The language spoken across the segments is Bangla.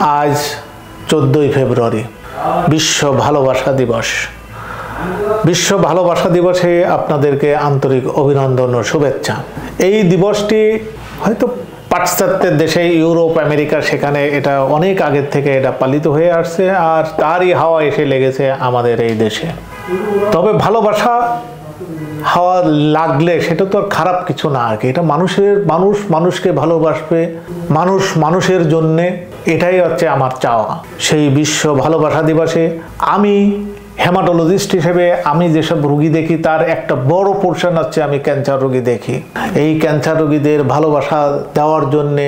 আজ 14ই ফেব্রুয়ারি বিশ্ব ভালোবাসা দিবস। বিশ্ব ভালোবাসা দিবসে আপনাদেরকে আন্তরিক অভিনন্দন ও শুভেচ্ছা। এই দিবসটি হয়তো পাশ্চাত্যের দেশে ইউরোপ আমেরিকা সেখানে এটা অনেক আগের থেকে এটা পালিত হয়ে আসছে, আর তারই হাওয়া এসে লেগেছে আমাদের এই দেশে। তবে ভালোবাসা হাওয়া লাগলে সেটা তো আর খারাপ কিছু না আর কি। এটা মানুষ মানুষকে ভালোবাসবে, মানুষ মানুষের জন্যে, এটাই হচ্ছে আমার চাওয়া। সেই বিশ্ব ভালোবাসা দিবসে আমি হেমাটোলজিস্ট হিসেবে আমি যেসব রোগী দেখি তার একটা বড় পোর্শন হচ্ছে আমি ক্যান্সার রোগী দেখি। এই ক্যান্সার রোগীদের ভালোবাসা দেওয়ার জন্যে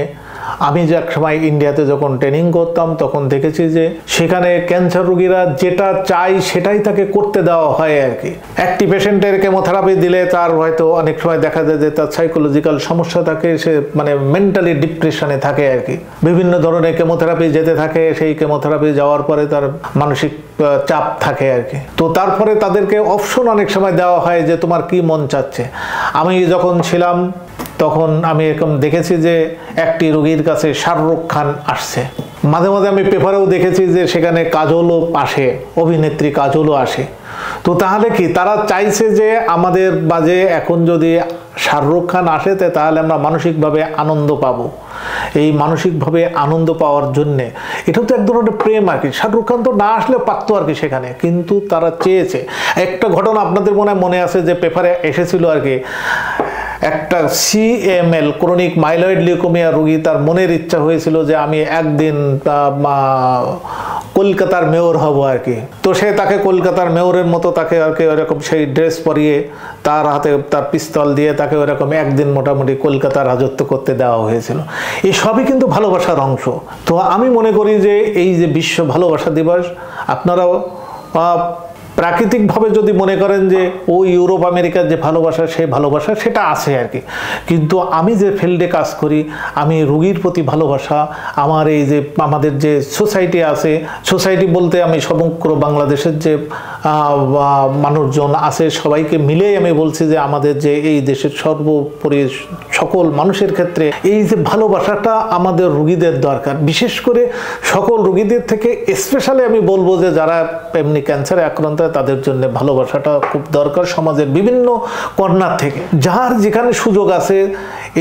আমি যে এক সময় ইন্ডিয়াতে যখন ট্রেনিং করতাম তখন দেখেছি যে সেখানে ক্যান্সার রোগীরা যেটা চাই সেটাই তাকে করতে দেওয়া হয় আর কি। একটি পেশেন্টের কেমোথেরাপি দিলে তার হয়তো অনেক সময় দেখা যায় যে তার সাইকোলজিক্যাল সমস্যা থাকে, সে মানে মেন্টালি ডিপ্রেশনে থাকে আর কি। বিভিন্ন ধরনের কেমোথেরাপি যেতে থাকে, সেই কেমোথেরাপি যাওয়ার পরে তার মানসিক চাপ থাকে আর কি। তো তারপরে তাদেরকে অপশন অনেক সময় দেওয়া হয় যে তোমার কি মন চাচ্ছে। আমি যখন ছিলাম তখন আমি এরকম দেখেছি যে একটি রোগীর কাছে শাহরুখ খান আসছে, মাঝে মাঝে আমি পেপারেও দেখেছি যে সেখানে কাজলও আসে, অভিনেত্রী কাজলও আসে। তো তাহলে কি তারা চাইছে যে আমাদের বাজে এখন যদি শাহরুখ খান আসে তাহলে আমরা মানসিকভাবে আনন্দ পাবো। এই মানসিকভাবে আনন্দ পাওয়ার জন্যে এটা তো এক ধরনের প্রেম আর কি। শাহরুখ খান তো না আসলে পারতো আর কি সেখানে, কিন্তু তারা চেয়েছে। একটা ঘটনা আপনাদের মনে আছে যে পেপারে এসেছিল আর কি, একটা CML ক্রনিক মাইলয়েড লিউকোমিয়া রোগী, তার মনের ইচ্ছা হয়েছিল যে আমি একদিন কলকাতার মেয়র হব আর কি। তো সে তাকে কলকাতার মেয়রের মতো তাকে আর কি ওরকম সেই ড্রেস পরিয়ে তার হাতে তার পিস্তল দিয়ে তাকে ওরকম একদিন মোটামুটি কলকাতার রাজত্ব করতে দেওয়া হয়েছিল। এই সবই কিন্তু ভালোবাসার অংশ। তো আমি মনে করি যে এই যে বিশ্ব ভালোবাসা দিবস, আপনারাও প্রাকৃতিকভাবে যদি মনে করেন যে ও ইউরোপ আমেরিকার যে ভালোবাসা সেই ভালোবাসা সেটা আছে আর কি, কিন্তু আমি যে ফিল্ডে কাজ করি আমি রোগীর প্রতি ভালোবাসা, আমার এই যে আমাদের যে সোসাইটি আছে, সোসাইটি বলতে আমি সমগ্র বাংলাদেশের যে মানুষজন আছে সবাইকে মিলেই আমি বলছি যে আমাদের যে এই দেশের সর্বোপরি সকল মানুষের ক্ষেত্রে এই যে ভালোবাসাটা আমাদের রোগীদের দরকার। বিশেষ করে সকল রোগীদের থেকে স্পেশালি আমি বলবো যে যারা এমনি ক্যান্সারে আক্রান্ত তাদের জন্য ভালোবাসাটা খুব দরকার। সমাজের বিভিন্ন কর্নার থেকে যার যেখানে সুযোগ আছে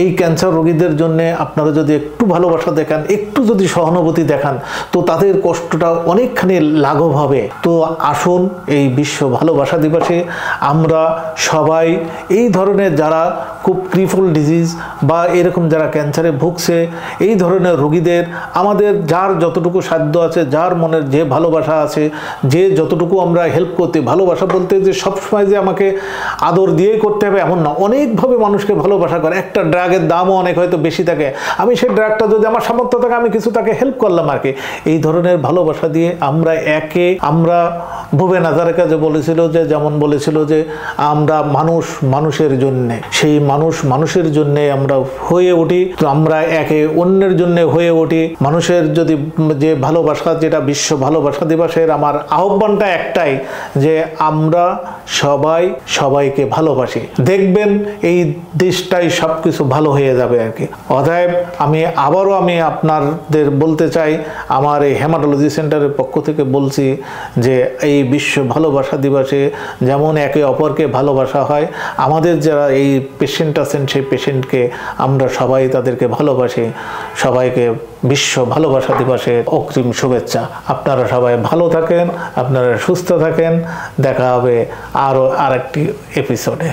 এই ক্যান্সার রোগীদের জন্য আপনারা যদি একটু ভালোবাসা দেখান, একটু যদি সহানুভূতি দেখান, তো তাদের কষ্টটা অনেকখানি লাঘব হবে। তো আসুন এই বিশ্ব ভালোবাসা দিবসে আমরা সবাই এই ধরনের যারা খুব ক্রিফল ডিজিজ বা এরকম যারা ক্যান্সারে ভুগছে এই ধরনের রোগীদের আমাদের যার যতটুকু সাধ্য আছে, যার মনের যে ভালোবাসা আছে, যে যতটুকু আমরা হেল্প করতে, ভালোবাসা বলতে যে সবসময় যে আমাকে আদর দিয়েই করতে হবে এমন না, অনেকভাবে মানুষকে ভালোবাসা করে। একটা ড্রাগের দামও অনেক হয়তো বেশি থাকে, আমি সেই ড্রাগটা যদি আমার সামর্থ্য থাকে আমি কিছু তাকে হেল্প করলাম আর কি। এই ধরনের ভালোবাসা দিয়ে আমরা ভুবেন হাজারিকা যে বলেছিল যে যেমন বলেছিল যে আমরা মানুষ মানুষের জন্যে, সেই মানুষ মানুষের জন্যে আমরা হয়ে উঠি, তো আমরা একে অন্যের জন্য হয়ে উঠি। মানুষের যদি যে ভালোবাসা, যেটা বিশ্ব ভালোবাসা দিবসের আমার আহ্বানটা একটাই যে আমরা সবাই সবাইকে ভালোবাসি, দেখবেন এই দেশটাই সবকিছু ভালো হয়ে যাবে আর কি। অতএব আমি আপনাদের বলতে চাই, আমার এই হেমাটোলজি সেন্টারের পক্ষ থেকে বলছি যে এই বিশ্ব ভালোবাসা দিবসে যেমন একে অপরকে ভালোবাসা হয়, আমাদের যারা এই পেশেন্ট আছেন সেই পেশেন্টকে আমরা সবাই তাদেরকে ভালোবাসি। সবাইকে বিশ্ব ভালোবাসা দিবসে অগ্রিম শুভেচ্ছা। আপনারা সবাই ভালো থাকেন, আপনারা সুস্থ থাকেন। দেখা হবে আরও আরেকটি এপিসোডে।